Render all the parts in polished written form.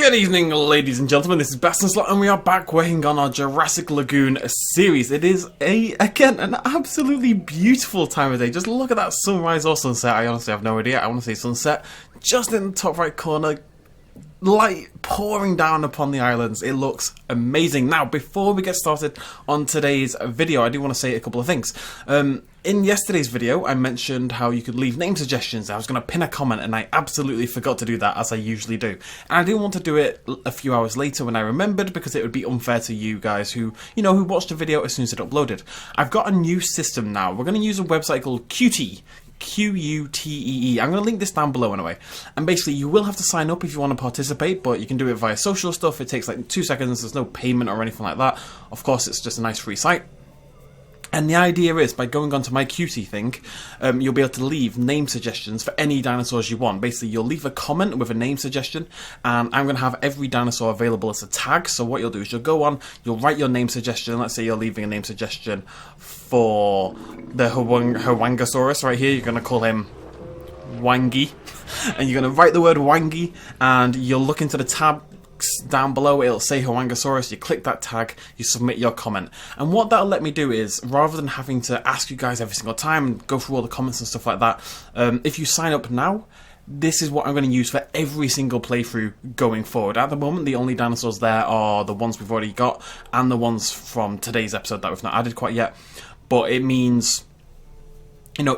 Good evening, ladies and gentlemen, this is BestInSlot and we are back working on our Jurassic Lagoon series. It is, again, an absolutely beautiful time of day. Just look at that sunrise or sunset. I honestly have no idea. I want to say sunset. Just in the top right corner, light pouring down upon the islands. It looks amazing. Now, before we get started on today's video, I do want to say a couple of things. In yesterday's video, I mentioned how you could leave name suggestions. I was going to pin a comment and I absolutely forgot to do that, as I usually do. And I didn't want to do it a few hours later when I remembered, because it would be unfair to you guys who watched the video as soon as it uploaded. I've got a new system now. We're going to use a website called Qt. Qutee. I'm going to link this down below anyway. And basically, you will have to sign up if you want to participate, but you can do it via social stuff. It takes like 2 seconds. There's no payment or anything like that. Of course, it's just a nice free site. And the idea is, by going onto my Qt thing, you'll be able to leave name suggestions for any dinosaurs you want. Basically, you'll leave a comment with a name suggestion, and I'm going to have every dinosaur available as a tag. So what you'll do is you'll go on, you'll write your name suggestion. Let's say you're leaving a name suggestion for the Howangosaurus right here. You're going to call him Wangy, and you're going to write the word Wangy, and you'll look into the tab down below. It'll say Howangosaurus. You click that tag, you submit your comment, and what that'll let me do is, rather than having to ask you guys every single time and go through all the comments and stuff like that, if you sign up now, this is what I'm going to use for every single playthrough going forward. At the moment, the only dinosaurs there are the ones we've already got and the ones from today's episode that we've not added quite yet, but it means,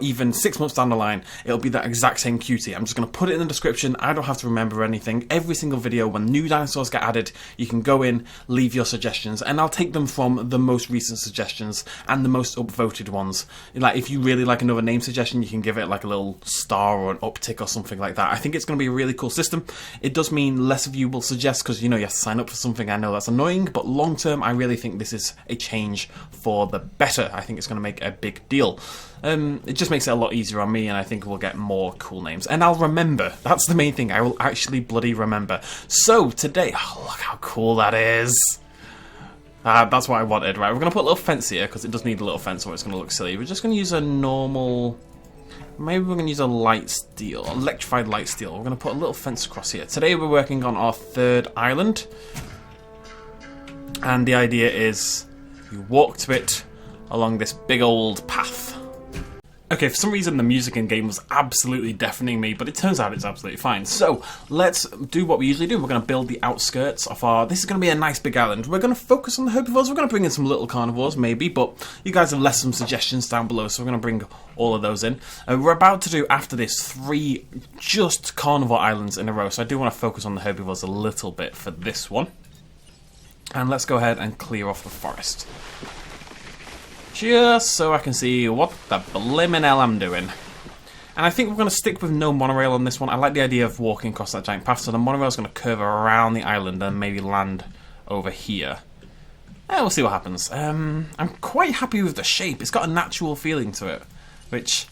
even 6 months down the line, it'll be that exact same Qt. I'm just going to put it in the description. I don't have to remember anything. Every single video, when new dinosaurs get added, you can go in, leave your suggestions, and I'll take them from the most recent suggestions and the most upvoted ones. Like, if you really like another name suggestion, you can give it like a little star or an uptick or something like that. I think it's going to be a really cool system. It does mean less of you will suggest, because, you have to sign up for something. I know that's annoying, but long term, I really think this is a change for the better. I think it's going to make a big deal. It just makes it a lot easier on me, and I think we'll get more cool names. And I'll remember. That's the main thing. I will actually bloody remember. So, today... Oh, look how cool that is. That's what I wanted, right? We're going to put a little fence here, because it does need a little fence or it's going to look silly. We're just going to use a normal... Maybe we're going to use a light steel. Electrified light steel. We're going to put a little fence across here. Today we're working on our third island. And the idea is you walk to it along this big old path. Okay, for some reason the music in game was absolutely deafening me, but it turns out it's absolutely fine. So, let's do what we usually do. We're going to build the outskirts of our... This is going to be a nice big island. We're going to focus on the herbivores. We're going to bring in some little carnivores, maybe, but you guys have left some suggestions down below, so we're going to bring all of those in. We're about to do, after this, 3 just carnivore islands in a row, so I do want to focus on the herbivores a little bit for this one. And let's go ahead and clear off the forest. Just so I can see what the blimmin' hell I'm doing. And I think we're going to stick with no monorail on this one. I like the idea of walking across that giant path, so the monorail is going to curve around the island and maybe land over here. We'll see what happens. I'm quite happy with the shape. It's got a natural feeling to it, which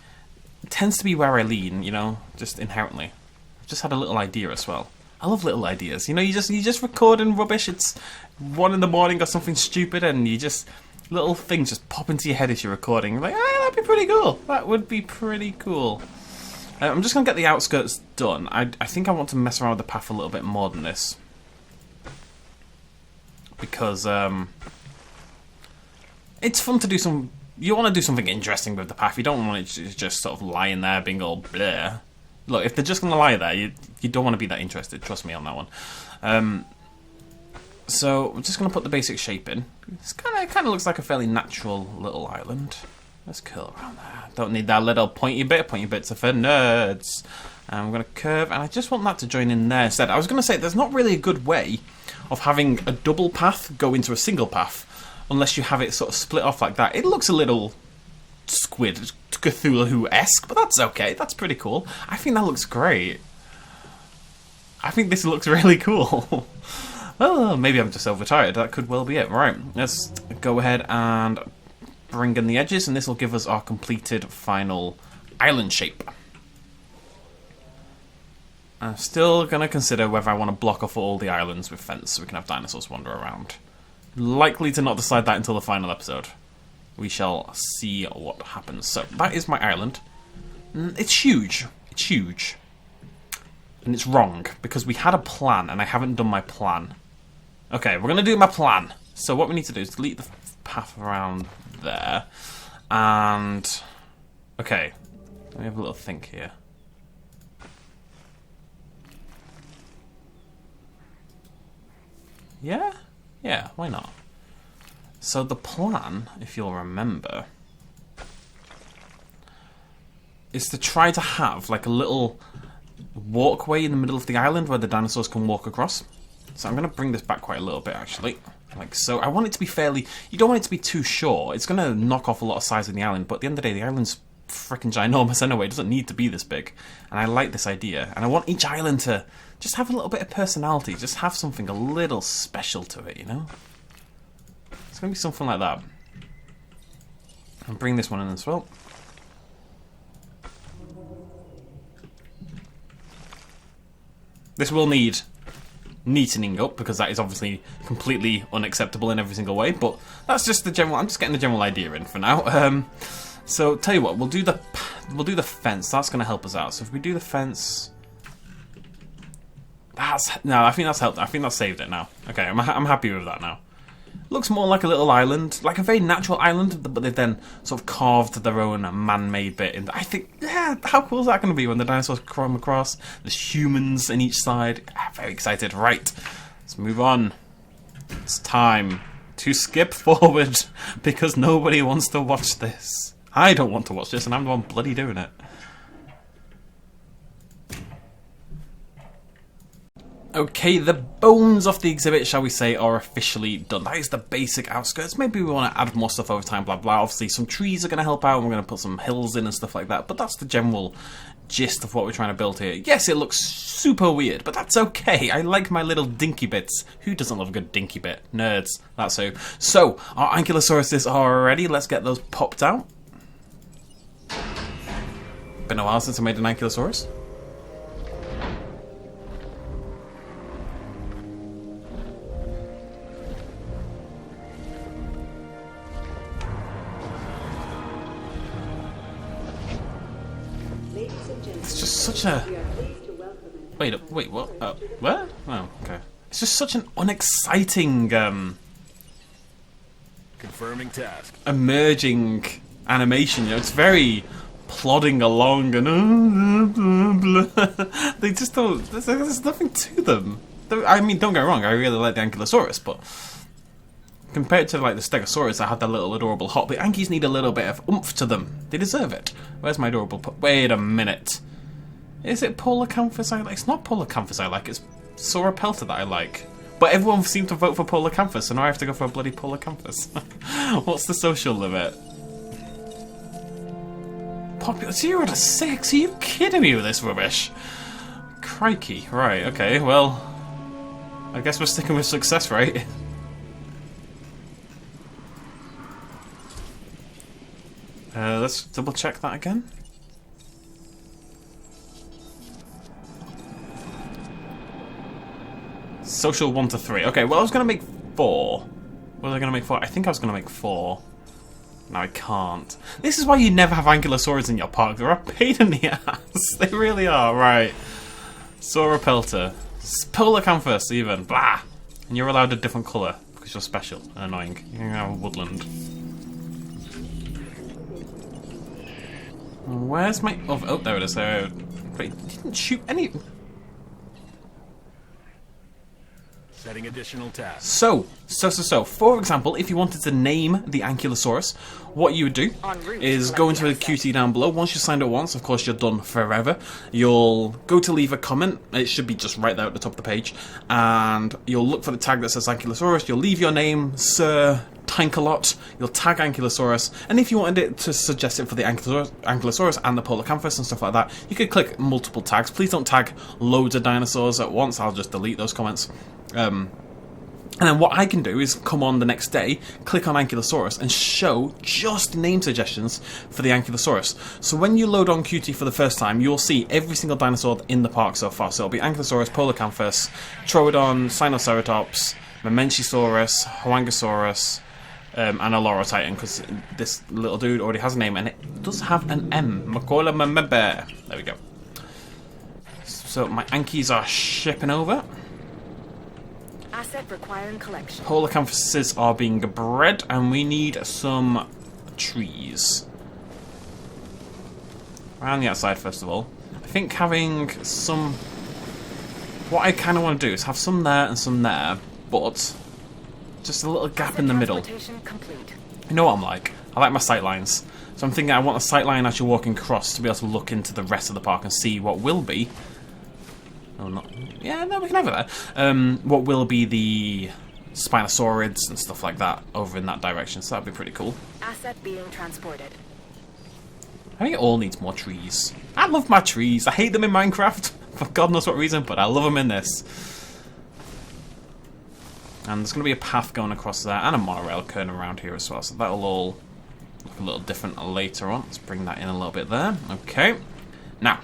tends to be where I lean, just inherently. I've just had a little idea as well. I love little ideas. You just recording rubbish. It's 1 in the morning or something stupid, and you just... Little things just pop into your head as you're recording. You're like, that'd be pretty cool. That would be pretty cool. I'm just going to get the outskirts done. I think I want to mess around with the path a little bit more than this. Because it's fun to do some... You want to do something interesting with the path. You don't want it to just sort of lying there being all bleh. Look, if they're just going to lie there, you don't want to be that interested. Trust me on that one. So, we're just going to put the basic shape in. It kind of looks like a fairly natural little island. Let's curl around there. Don't need that little pointy bit. Pointy bits are for nerds. And I'm going to curve, and I just want that to join in there instead. I was going to say, there's not really a good way of having a double path go into a single path, unless you have it sort of split off like that. It looks a little Squid Cthulhu-esque, but that's okay. That's pretty cool. I think that looks great. I think this looks really cool. Oh, maybe I'm just overtired. That could well be it. Right, let's go ahead and bring in the edges, and this will give us our completed final island shape. I'm still going to consider whether I want to block off all the islands with fence so we can have dinosaurs wander around. Likely to not decide that until the final episode. We shall see what happens. So, that is my island. It's huge. It's huge. And it's wrong, because we had a plan, and I haven't done my plan. Okay, we're going to do my plan. So what we need to do is delete the path around there. And... okay, let me have a little think here. Yeah? Yeah, why not? So the plan, if you'll remember, is to try to have like a little walkway in the middle of the island where the dinosaurs can walk across. So I'm going to bring this back quite a little bit, actually. Like so. I want it to be fairly... you don't want it to be too short. It's going to knock off a lot of size of the island, but at the end of the day, the island's freaking ginormous anyway. It doesn't need to be this big. And I like this idea. And I want each island to just have a little bit of personality. Just have something a little special to it, you know? It's going to be something like that. And bring this one in as well. This will need neatening up, because that is obviously completely unacceptable in every single way, but that's just the general... I'm just getting the general idea in for now. So, tell you what, we'll do the fence. That's going to help us out. So if we do the fence... no, I think that's helped. I think that's saved it now. Okay, I'm happy with that now. Looks more like a little island, like a very natural island, but they've then sort of carved their own man-made bit. And I think, yeah, how cool is that going to be when the dinosaurs come across? There's humans in each side. Very excited. Right, let's move on. It's time to skip forward because nobody wants to watch this. I don't want to watch this, and I'm the one bloody doing it. Okay, the bones of the exhibit, shall we say, are officially done. That is the basic outskirts. Maybe we want to add more stuff over time, blah, blah. Obviously, some trees are going to help out, and we're going to put some hills in and stuff like that. But that's the general gist of what we're trying to build here. Yes, it looks super weird, but that's okay. I like my little dinky bits. Who doesn't love a good dinky bit? Nerds, that's who. So, our ankylosauruses are ready. Let's get those popped out. Been a while since I made an ankylosaurus. It's just such a... Wait, what? What? Oh, okay. It's just such an unexciting, confirming task. Emerging animation, you know, it's very plodding along and they just don't... There's nothing to them. I mean, don't get me wrong, I really like the Ankylosaurus, but compared to like the Stegosaurus, I had that little adorable hop. The Ankies need a little bit of oomph to them. They deserve it. Where's my adorable... Wait a minute. Is it Polacanthus I like? It's not Polacanthus I like, it's Sauropelta that I like. But everyone seemed to vote for Polacanthus, so now I have to go for a bloody Polacanthus. What's the social limit? Popular 0 to 6? Are you kidding me with this rubbish? Crikey. Right, okay, well... I guess we're sticking with success rate. Let's double check that again. Social 1 to 3. Okay, well I was going to make 4. Was I going to make 4? I think I was going to make 4. No, I can't. This is why you never have Ankylosaurs in your park. They're a pain in the ass. They really are. Right. Sauropelta. Polacanthus even. Blah. And you're allowed a different colour because you're special and annoying. You can have a woodland. Where's my... Oh, there it is. Wait, it didn't shoot any... Setting additional tasks. So, for example, if you wanted to name the Ankylosaurus, what you would do is go into the QT down below. Once you signed up once, of course, you're done forever. You'll go to leave a comment. It should be just right there at the top of the page. And you'll look for the tag that says Ankylosaurus. You'll leave your name, Sir Tankalot. You'll tag Ankylosaurus. And if you wanted it to suggest it for the Ankylosaurus and the Polacanthus and stuff like that, you could click multiple tags. Please don't tag loads of dinosaurs at once. I'll just delete those comments. And then what I can do is come on the next day, click on Ankylosaurus, and show just name suggestions for the Ankylosaurus. So when you load on Qt for the first time, you'll see every single dinosaur in the park so far. So it'll be Ankylosaurus, Polacanthus, Troodon, Sinoceratops, Mamenchisaurus, Huangosaurus, and a Lorotitan, because this little dude already has a name, and it does have an M. Makola Mamebe. There we go. So my Ankies are shipping over. Asset requiring collection. Polar canvases are being bred, and we need some trees. Around the outside, first of all. I think having some... What I kind of want to do is have some there and some there, but just a little gap in the middle. Complete. You know what I'm like? I like my sight lines. So I'm thinking I want a sight line as you're walking across to be able to look into the rest of the park and see what will be... Oh, not... Yeah, no, we can have it there. What will be the Spinosaurids and stuff like that over in that direction, so that'd be pretty cool. Asset being transported. I think it all needs more trees. I love my trees. I hate them in Minecraft, for God knows what reason, but I love them in this. And there's going to be a path going across there, and a monorail curling around here as well, so that'll all look a little different later on. Let's bring that in a little bit there. Okay. Now,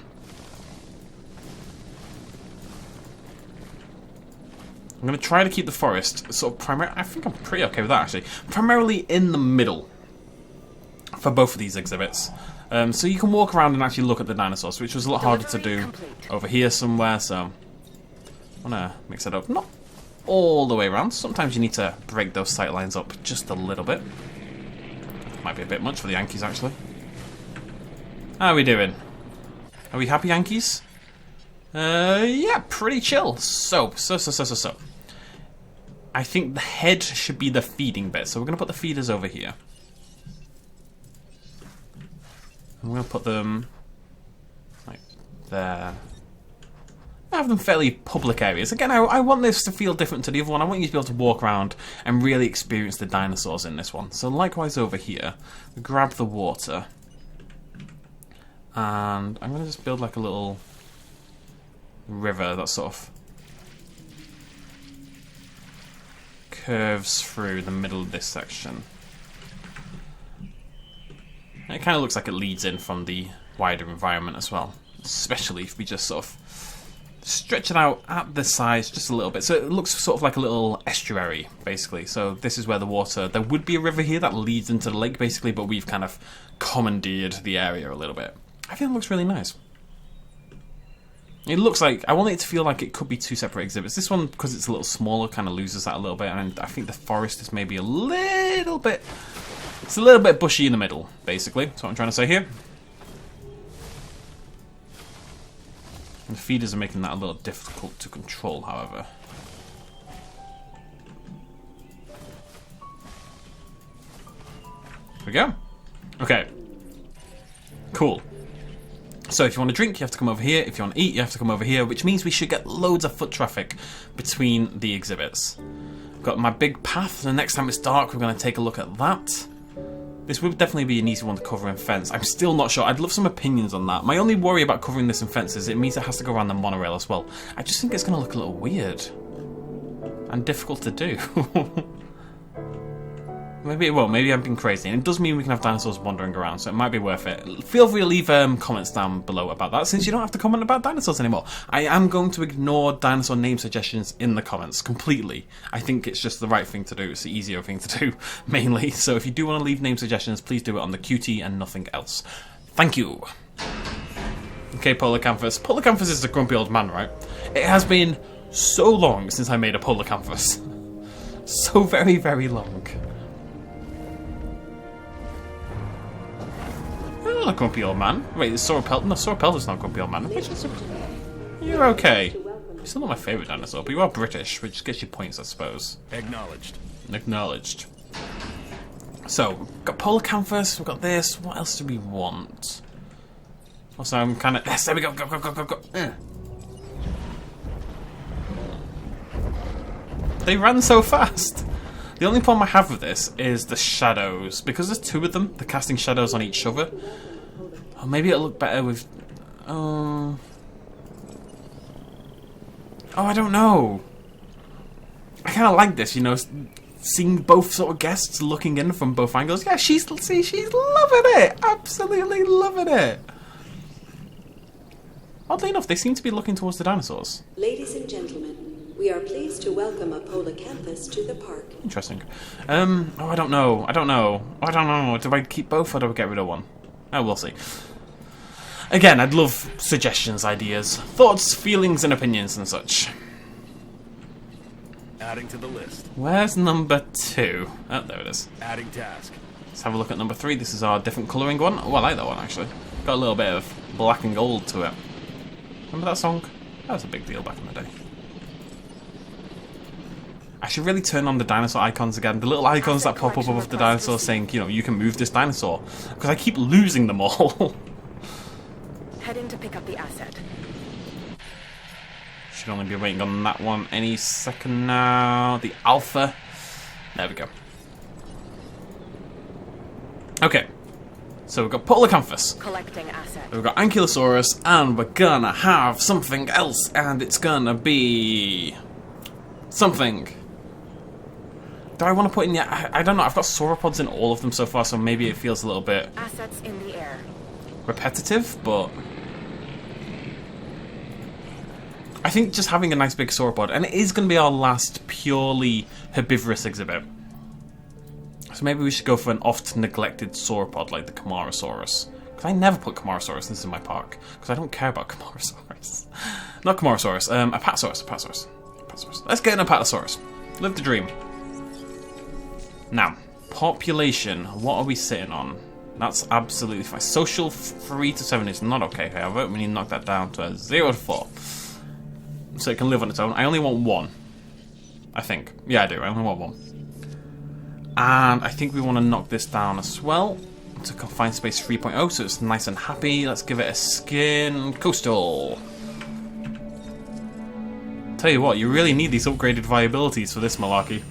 I'm going to try to keep the forest sort of primarily... I think I'm pretty okay with that, actually. Primarily in the middle for both of these exhibits. So you can walk around and actually look at the dinosaurs, which was a lot harder to do over here somewhere, so... I want to mix it up. Not all the way around. Sometimes you need to break those sight lines up just a little bit. Might be a bit much for the Yankees, actually. How are we doing? Are we happy, Yankees? Yeah, pretty chill. So. I think the head should be the feeding bit, so we're going to put the feeders over here. I'm going to put them like there. I have them fairly public areas. Again, I want this to feel different to the other one. I want you to be able to walk around and really experience the dinosaurs in this one. So likewise over here, we grab the water. And I'm going to just build like a little river that sort of curves through the middle of this section. And it kind of looks like it leads in from the wider environment as well. Especially if we just sort of stretch it out at the size just a little bit. So it looks sort of like a little estuary, basically. So this is where the water... There would be a river here that leads into the lake, basically, but we've kind of commandeered the area a little bit. I think it looks really nice. It looks like... I want it to feel like it could be two separate exhibits. This one, because it's a little smaller, kind of loses that a little bit. And I think the forest is maybe a little bit... It's a little bit bushy in the middle, basically. That's what I'm trying to say here. And the feeders are making that a little difficult to control, however. There we go. Okay. Cool. So if you want to drink, you have to come over here. If you want to eat, you have to come over here, which means we should get loads of foot traffic between the exhibits. I've got my big path, and the next time it's dark, we're going to take a look at that. This would definitely be an easy one to cover in fence. I'm still not sure. I'd love some opinions on that. My only worry about covering this in fence is it means it has to go around the monorail as well. I just think it's going to look a little weird. And difficult to do. Maybe it won't. Maybe I'm being crazy. And it does mean we can have dinosaurs wandering around, so it might be worth it. Feel free to leave comments down below about that, since you don't have to comment about dinosaurs anymore. I am going to ignore dinosaur name suggestions in the comments completely. I think it's just the right thing to do. It's the easier thing to do, mainly. So if you do want to leave name suggestions, please do it on the QT and nothing else. Thank you. Okay, Polarcanthus. Polarcanthus is a grumpy old man, right? It has been so long since I made a Polarcanthus. So very, very long. You're not a grumpy old man. Wait, is Sauropelta? No, Sauropelta's not a grumpy old man. You're okay. You're still not my favourite dinosaur, but you are British, which gets you points, I suppose. Acknowledged. Acknowledged. So, we've got Polarcanthus, we've got this. What else do we want? Also, I'm kind of... Yes, there we go. Go. They ran so fast. The only problem I have with this is the shadows. Because there's two of them, they're casting shadows on each other. Oh, maybe it'll look better with... Oh, I don't know. I kind of like this, you know, seeing both sort of guests looking in from both angles. Yeah, she's loving it. Absolutely loving it. Oddly enough, they seem to be looking towards the dinosaurs. Ladies and gentlemen, we are pleased to welcome a Polarcanthus to the park. Interesting. Oh, I don't know. Do I keep both or do I get rid of one? Oh, we'll see. Again, I'd love suggestions, ideas, thoughts, feelings, and opinions and such. Adding to the list. Where's number 2? Oh, there it is. Adding task. Let's have a look at number 3. This is our different colouring one. Oh, I like that one, actually. Got a little bit of black and gold to it. Remember that song? That was a big deal back in the day. I should really turn on the dinosaur icons again. The little icons that pop up above the dinosaur saying, you know, you can move this dinosaur. Because I keep losing them all. Heading to pick up the asset. Should only be waiting on that one any second now. The alpha. There we go. Okay. So we've got Polycanthus. Collecting asset. We've got Ankylosaurus, and we're gonna have something else, and it's gonna be something. Do I want to put in yet? I don't know. I've got sauropods in all of them so far, so maybe it feels a little bit Assets in the air. repetitive, but I think just having a nice big sauropod, and it is going to be our last purely herbivorous exhibit. So maybe we should go for an oft-neglected sauropod like the Camarasaurus. Because I never put Camarasaurus in my park. Because I don't care about Camarasaurus. Not Camarasaurus, Apatosaurus. Let's get an Apatosaurus. Live the dream. Now, population. What are we sitting on? That's absolutely fine. Social 3 to 7 is not okay, however. We need to knock that down to a 0 to 4. So it can live on its own. I only want 1. I think. Yeah, I do. I only want 1. And I think we want to knock this down as well to confined space 3.0, so it's nice and happy. Let's give it a skin. Coastal. Tell you what, you really need these upgraded viabilities for this malarkey.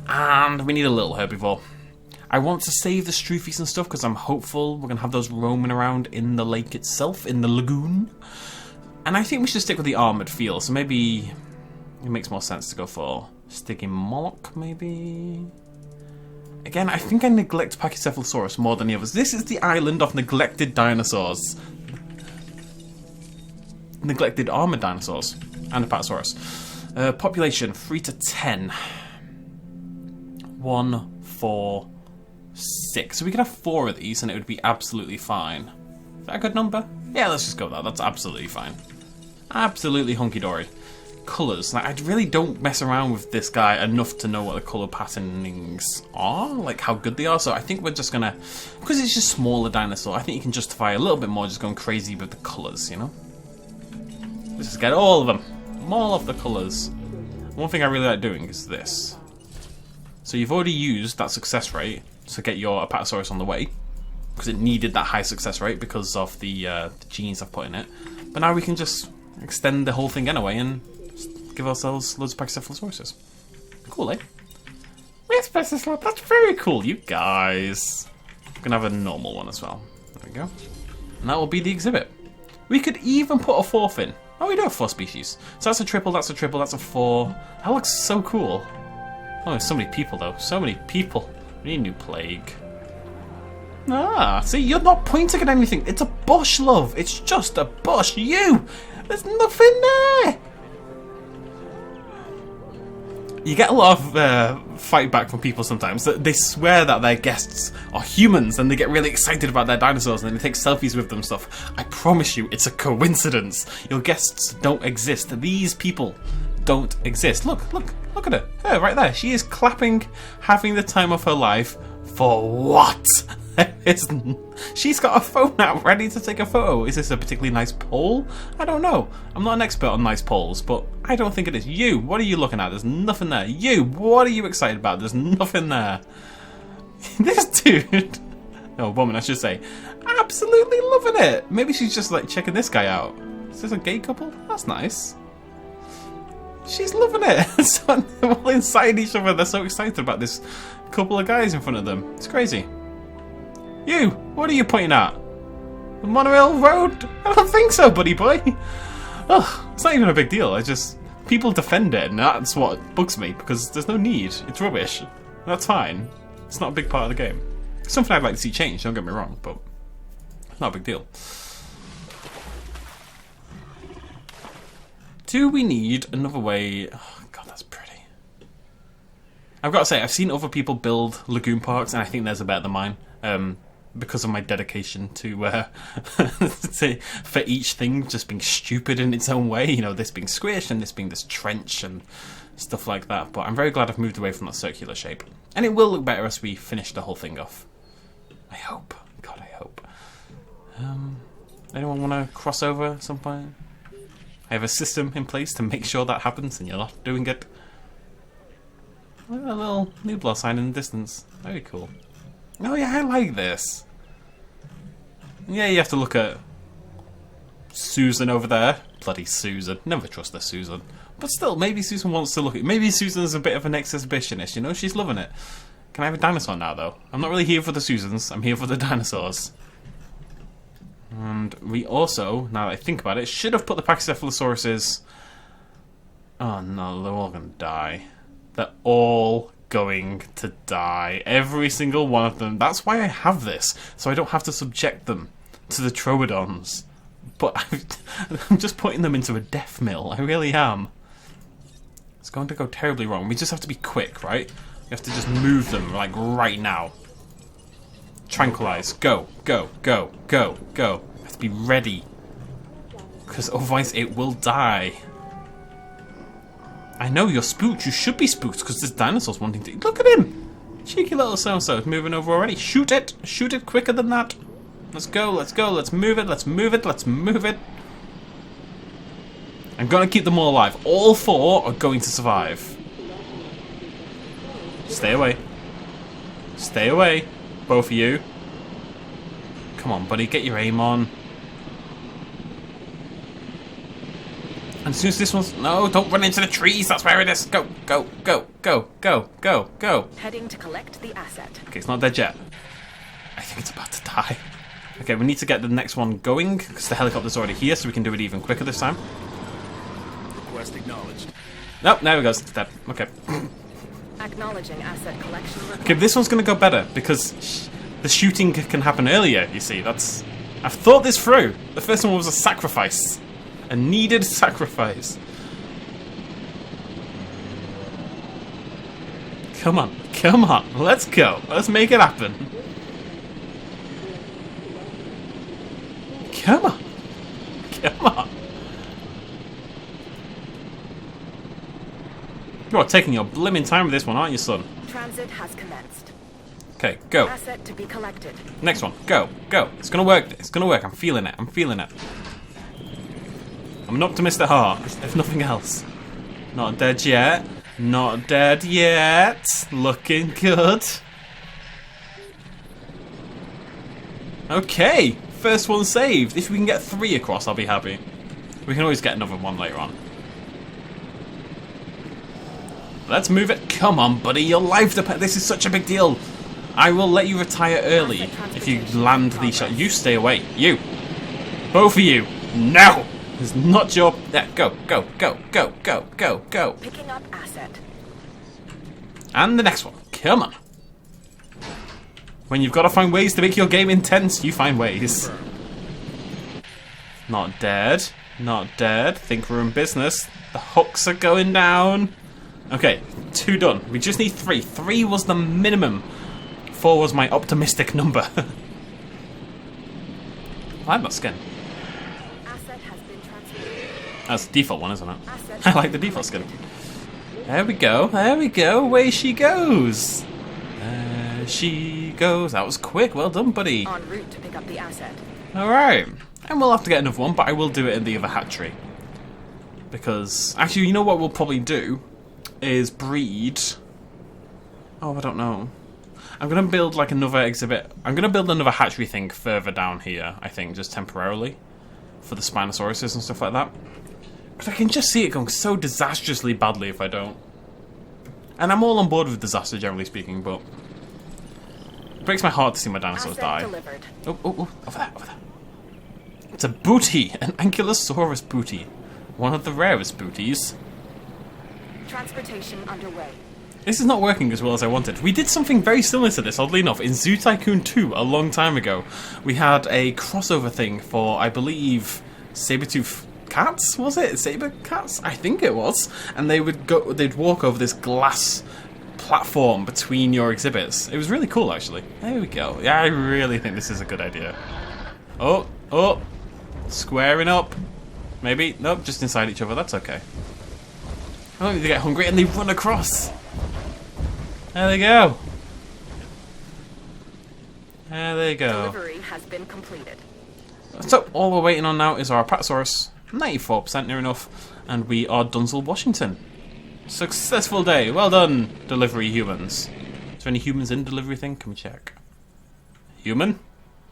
And we need a little herbivore. I want to save the stroofies and stuff because I'm hopeful we're going to have those roaming around in the lake itself, in the lagoon. And I think we should stick with the armoured feel, so maybe it makes more sense to go for Stygimoloch, maybe? Again, I think I neglect Pachycephalosaurus more than the others. This is the island of neglected dinosaurs. Neglected armoured dinosaurs. And Apatosaurus. Population, 3 to 10. 1, 4, 6. So we could have 4 of these and it would be absolutely fine. Is that a good number? Yeah, let's just go with that. That's absolutely fine. Absolutely hunky-dory. Colours. Like, I really don't mess around with this guy enough to know what the colour patternings are, like how good they are, so I think we're just gonna, because it's just smaller dinosaur, I think you can justify a little bit more just going crazy with the colours, you know? Let's just get all of them. All of the colours. One thing I really like doing is this. So you've already used that success rate to get your Apatosaurus on the way, because it needed that high success rate because of the genes I've put in it, but now we can just extend the whole thing anyway and give ourselves loads of Pachycephalosauruses. Cool, eh? Yes, BestInSlot, that's very cool, you guys. We're gonna have a normal one as well. There we go. And that will be the exhibit. We could even put a 4th in. Oh, we do have 4 species. So that's a triple, that's a triple, that's a 4. That looks so cool. Oh, there's so many people though. So many people. We need a new plague. Ah, see, you're not pointing at anything. It's a bush, love. It's just a bush. You! There's nothing there! You get a lot of fight back from people sometimes. They swear that their guests are humans and they get really excited about their dinosaurs and they take selfies with them and stuff. I promise you, it's a coincidence. Your guests don't exist. These people don't exist. Look at her. Her right there. She is clapping, having the time of her life. For what? She's got a phone out ready to take a photo. Is this a particularly nice pole? I don't know. I'm not an expert on nice poles, but I don't think it is. You, what are you looking at? There's nothing there. You, what are you excited about? There's nothing there. This dude, no, woman I should say, absolutely loving it. Maybe she's just like checking this guy out. Is this a gay couple? That's nice. She's loving it. So they're all inside each other. They're so excited about this couple of guys in front of them. It's crazy. You, what are you pointing at? The monorail road? I don't think so, buddy boy. Ugh, it's not even a big deal. People defend it, and that's what bugs me, because there's no need. It's rubbish. That's fine. It's not a big part of the game. It's something I'd like to see change, don't get me wrong, but it's not a big deal. Do we need another way? Oh, God, that's pretty. I've got to say, I've seen other people build lagoon parks, and I think theirs are better than mine. because of my dedication to, for each thing just being stupid in its own way. You know, this being squished and this being this trench and stuff like that. But I'm very glad I've moved away from that circular shape. And it will look better as we finish the whole thing off. I hope. God, I hope. Anyone want to cross over at some point? I have a system in place to make sure that happens and you're not doing it. Look at that little Nublar sign in the distance. Very cool. Oh yeah, I like this. Yeah, you have to look at Susan over there. Bloody Susan. Never trust the Susan. But still, maybe Susan wants to look at... Maybe Susan's a bit of an exhibitionist, you know? She's loving it. Can I have a dinosaur now, though? I'm not really here for the Susans. I'm here for the dinosaurs. And we also, now that I think about it, should have put the Pachycephalosauruses... Oh no, they're all going to die. They're all going to die. Every single one of them. That's why I have this, so I don't have to subject them to the Troodons. But I'm just putting them into a death mill. I really am. It's going to go terribly wrong. We just have to be quick, right? We have to just move them, like, right now. Tranquilize. Go, go, go, go, go. We have to be ready. Because otherwise it will die. I know, you're spooked. You should be spooked because there's dinosaurs wanting to... Look at him! Cheeky little so-and-so is moving over already. Shoot it! Shoot it quicker than that. Let's go, let's go, let's move it, let's move it, let's move it. I'm going to keep them all alive. All four are going to survive. Stay away. Stay away. Both of you. Come on, buddy, get your aim on. And as soon as this one's... No, don't run into the trees. That's where it is. Go, go, go, go, go, go, go. Heading to collect the asset. Okay, it's not dead yet. I think it's about to die. Okay, we need to get the next one going because the helicopter's already here, so we can do it even quicker this time. Request acknowledged. Nope, there we go. It's dead. Okay. Acknowledging asset collection report. Okay, this one's going to go better because the shooting can happen earlier, you see. That's... I've thought this through. The first one was a sacrifice. A needed sacrifice. Come on, come on, let's go. Let's make it happen. Come on. Come on. You're taking your blimmin' time with this one, aren't you, son? Transit has commenced. Okay, go. Asset to be collected. Next one, go, go. It's gonna work, it's gonna work. I'm feeling it, I'm feeling it. I'm an optimist at heart, if nothing else. Not dead yet. Not dead yet. Looking good. Okay, first one saved. If we can get 3 across, I'll be happy. We can always get another one later on. Let's move it. Come on, buddy. Your life depends. This is such a big deal. I will let you retire early if you land these shots. You stay away. You. Both of you. No. It's not your... Yeah, go, go, go, go, go, go, go. Picking up asset. And the next one. Come on. When you've got to find ways to make your game intense, you find ways. Not dead. Not dead. Think we're in business. The hooks are going down. Okay, 2 done. We just need 3. 3 was the minimum. 4 was my optimistic number. I like that skin. Asset has been transferred. That's the default one, isn't it? Asset I like the default skin. There we go. There we go. Away she goes. There she goes. That was quick. Well done, buddy. En route to pick up the asset. Alright. And we'll have to get another one, but I will do it in the other hatchery. Because... Actually, you know what we'll probably do? Is breed... Oh, I don't know. I'm going to build like another exhibit. I'm going to build another hatchery thing further down here, I think, just temporarily. For the Spinosauruses and stuff like that. Because I can just see it going so disastrously badly if I don't. And I'm all on board with disaster, generally speaking, but... It breaks my heart to see my dinosaurs Asset die. delivered. Oh, oh, oh, over there, over there. It's a booty! An Ankylosaurus booty. One of the rarest booties. Transportation underway. This is not working as well as I wanted. We did something very similar to this, oddly enough, in Zoo Tycoon 2 a long time ago. We had a crossover thing for, I believe, saber-tooth cats, was it? Saber cats? I think it was. And they would go, they'd walk over this glass platform between your exhibits. It was really cool, actually. There we go. Yeah, I really think this is a good idea. Oh, oh, squaring up. Maybe. Nope, just inside each other. That's okay. Oh, they get hungry and they run across. There they go. There they go. Delivery has been completed. So, all we're waiting on now is our Apatosaurus. 94% near enough. And we are Dunsel, Washington. Successful day. Well done, delivery humans. Is there any humans in delivery thing? Can we check? Human?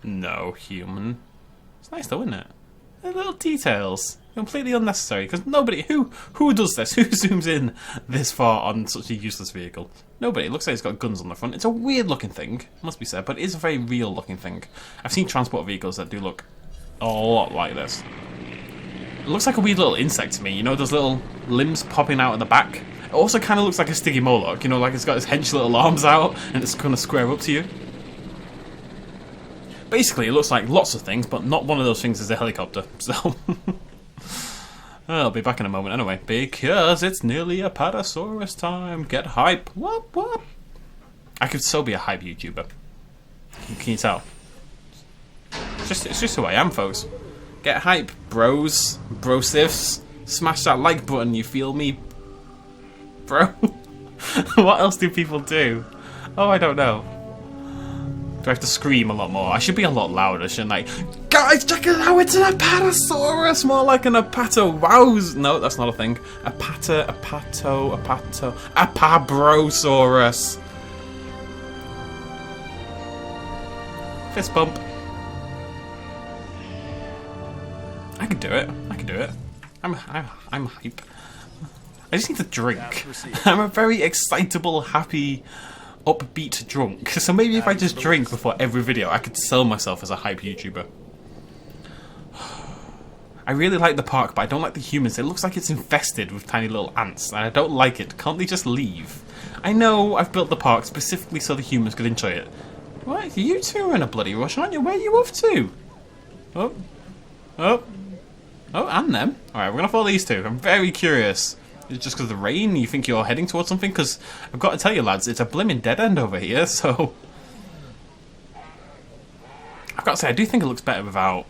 No human. It's nice though, isn't it? The little details. Completely unnecessary, because nobody... Who does this? Who zooms in this far on such a useless vehicle? Nobody. It looks like it's got guns on the front. It's a weird looking thing, must be said, but it is a very real looking thing. I've seen transport vehicles that do look a lot like this. It looks like a weird little insect to me, you know, those little limbs popping out at the back. It also kind of looks like a Stiggy Moloch, you know, like it's got its hench little arms out and it's going to square up to you. Basically, it looks like lots of things, but not one of those things is a helicopter, so... I'll be back in a moment anyway, because it's nearly Apatosaurus time. Get hype. Whoop, whoop. I could so be a hype YouTuber. Can you tell? It's just who I am, folks. Get hype, bros. Brosifs. Smash that like button, you feel me? Bro? What else do people do? Oh, I don't know. Do I have to scream a lot more? I should be a lot louder, shouldn't I? Guys, check it out! It's an Apatosaurus! More like an Apatowows. No, that's not a thing. Apabrosaurus. Fist bump. I could do it. I could do it. I'm hype. I just need to drink. I'm a very excitable, happy, upbeat drunk. So maybe if I just drink before every video, I could sell myself as a hype YouTuber. I really like the park, but I don't like the humans. It looks like it's infested with tiny little ants, and I don't like it. Can't they just leave? I know I've built the park specifically so the humans could enjoy it. What? You two are in a bloody rush, aren't you? Where are you off to? Oh. Oh. Oh, and them. Alright, we're going to follow these two. I'm very curious. Is it just because of the rain? You think you're heading towards something? Because I've got to tell you, lads, it's a blimmin' dead end over here, so... I've got to say, I do think it looks better without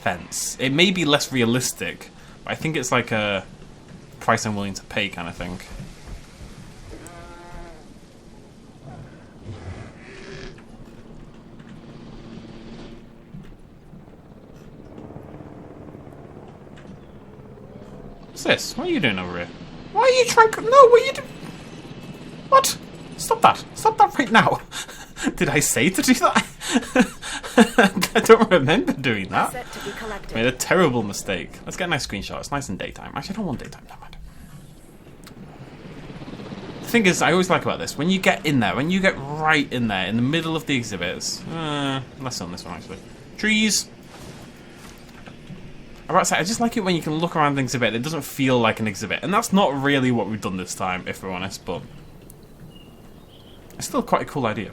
fence. It may be less realistic, but I think it's like a price I'm willing to pay kind of thing. What's this? What are you doing over here? Why are you trying to... No, what are you doing? What? Stop that. Stop that right now. Did I say to do that? I don't remember doing that. Made a terrible mistake. Let's get a nice screenshot. It's nice in daytime. Actually, I don't want daytime. Never mind. The thing is, I always like about this, when you get in there, when you get right in there, in the middle of the exhibits... less on this one, actually. Trees. I'm about to say, I just like it when you can look around the exhibit. It doesn't feel like an exhibit. And that's not really what we've done this time, if we're honest, but... It's still quite a cool idea.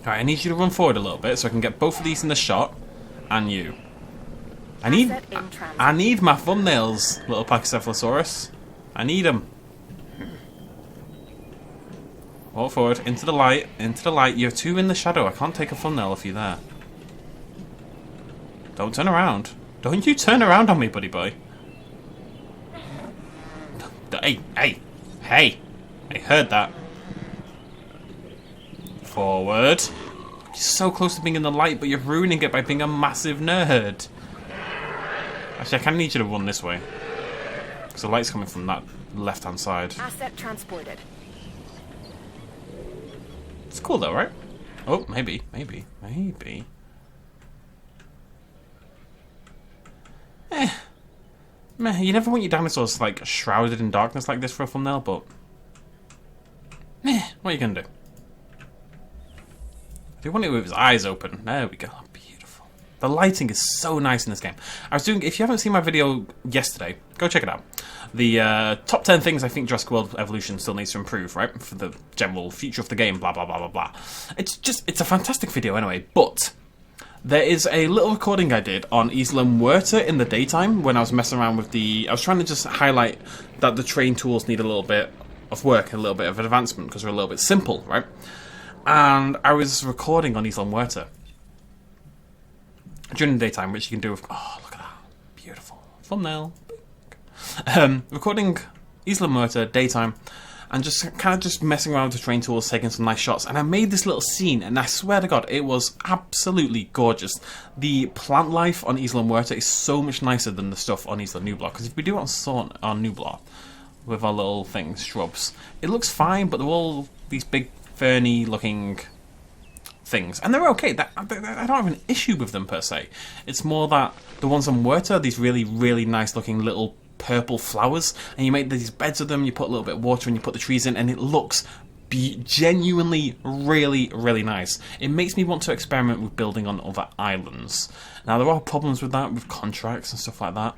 Alright, I need you to run forward a little bit so I can get both of these in the shot. And you. I need my thumbnails, little Pachycephalosaurus. I need them. Walk forward, into the light, into the light. You're too in the shadow. I can't take a thumbnail if you're there. Don't turn around. Don't you turn around on me, buddy boy. Hey, hey, hey. I heard that. Forward. You're so close to being in the light, but you're ruining it by being a massive nerd. Actually, I kind of need you to run this way. Because the light's coming from that left-hand side. Asset transported. It's cool though, right? Oh, maybe. Meh, you never want your dinosaurs like shrouded in darkness like this for a thumbnail, but meh, what are you gonna do? If you want it with his eyes open, there we go. Oh, beautiful. The lighting is so nice in this game. I was doing, if you haven't seen my video yesterday, go check it out. The top 10 things I think Jurassic World Evolution still needs to improve, right? For the general future of the game, blah, blah, blah, blah, blah. It's a fantastic video anyway, but there is a little recording I did on Isla Muerta in the daytime when I was messing around with the... I was trying to just highlight that the train tools need a little bit of work, a little bit of advancement, because we're a little bit simple, right? And I was recording on Isla Muerta during the daytime, which you can do with... Oh, look at that. Beautiful. Thumbnail. Recording Isla Muerta, daytime, and just kind of just messing around with the terrain tools, taking some nice shots. And I made this little scene, and I swear to God, it was absolutely gorgeous. The plant life on Isla Muerta is so much nicer than the stuff on Isla Nublar, because if we do it on Nublar, with our little things, shrubs, it looks fine, but they're all these big, ferny looking things, and they're okay. I don't have an issue with them per se. It's more that the ones on Muerta, these really, really nice looking little purple flowers, and you make these beds of them, you put a little bit of water and you put the trees in, and it looks genuinely really, really nice. It makes me want to experiment with building on other islands. Now, there are problems with that, with contracts and stuff like that.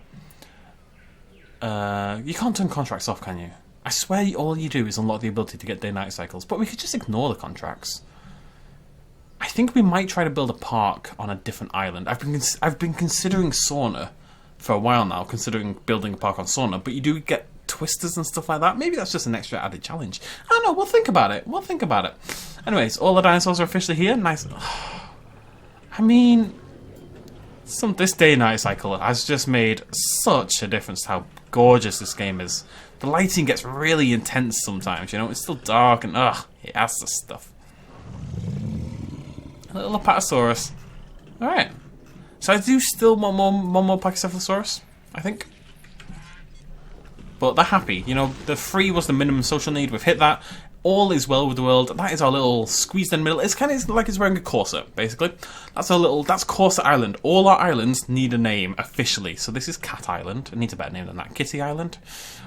You can't turn contracts off, can you? I swear all you do is unlock the ability to get day-night cycles, but we could just ignore the contracts. I think we might try to build a park on a different island. I've been considering Sauna for a while now, considering building a park on Sauna, but you do get twisters and stuff like that. Maybe that's just an extra added challenge. I don't know, we'll think about it. Anyways, all the dinosaurs are officially here. Nice. I mean, this day-night cycle has just made such a difference to how gorgeous this game is. The lighting gets really intense sometimes, you know, it's still dark and it has the stuff. A little Apatosaurus. Alright. So I do still want one more Pachycephalosaurus, I think. But they're happy. You know, the 3 was the minimum social need. We've hit that. All is well with the world. That is our little squeezed in middle. It's kind of like it's wearing a corset, basically. That's Corset Island. All our islands need a name officially. So this is Cat Island. It needs a better name than that. Kitty Island.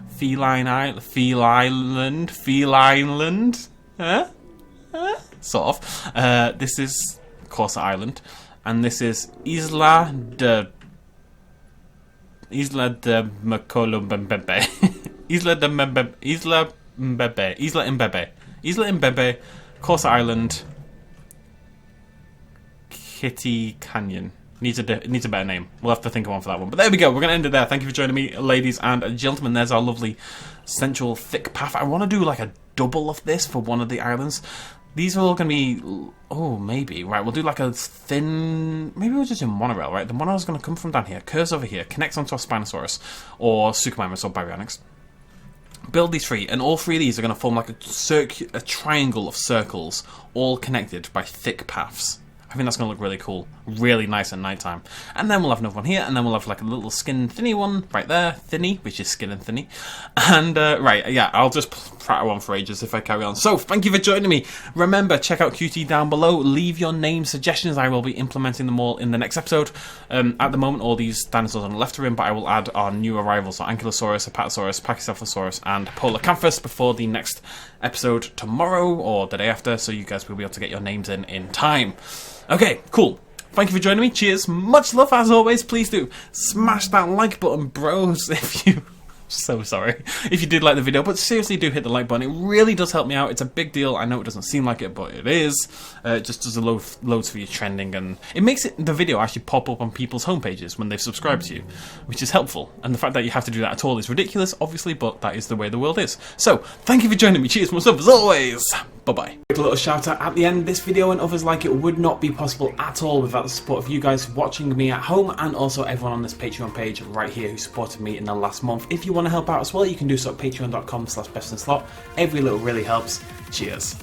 Feline Island. Feline. Huh? Sort of. This is Corset Island. And this is Isla de Mbebe. Isla Mbebe, Corset Island, Kitty Canyon. Needs a better name. We'll have to think of one for that one. But there we go. We're going to end it there. Thank you for joining me, ladies and gentlemen. There's our lovely central thick path. I want to do like a double of this for one of the islands. These are all going to be... Oh, maybe. Right, we'll do like a thin... Maybe we'll just do monorail, right? The monorail's going to come from down here, curves over here, connects onto a Spinosaurus, or Suchomimus, or Baryonyx. Build these 3, and all 3 of these are going to form like a triangle of circles, all connected by thick paths. I think that's going to look really cool, really nice at night time. And then we'll have another one here, and then we'll have like a little skin thinny one right there, thinny, which is skin and thinny. And right, yeah, I'll just prattle on for ages if I carry on. So thank you for joining me. Remember, check out QT down below. Leave your name suggestions. I will be implementing them all in the next episode. At the moment, all these dinosaurs on the left are in, but I will add our new arrivals, so Ankylosaurus, Apatosaurus, Pachycephalosaurus, and Polacanthus before the next episode tomorrow or the day after, so you guys will be able to get your names in time. Okay, cool. Thank you for joining me. Cheers. Much love as always. Please do smash that like button, bros, if you... So sorry if you did like the video, but seriously do hit the like button. It really does help me out. It's a big deal. I know it doesn't seem like it, but it is. It just does a loads for you trending, and it makes the video actually pop up on people's homepages when they've subscribed to you, which is helpful. And the fact that you have to do that at all is ridiculous, obviously, but that is the way the world is. So thank you for joining me. Cheers, much love as always. Bye-bye. A little shout out at the end. This video and others like it would not be possible at all without the support of you guys watching me at home, and also everyone on this Patreon page right here who supported me in the last month. If you want to help out as well, you can do so at patreon.com/bestinslot. Every little really helps. Cheers.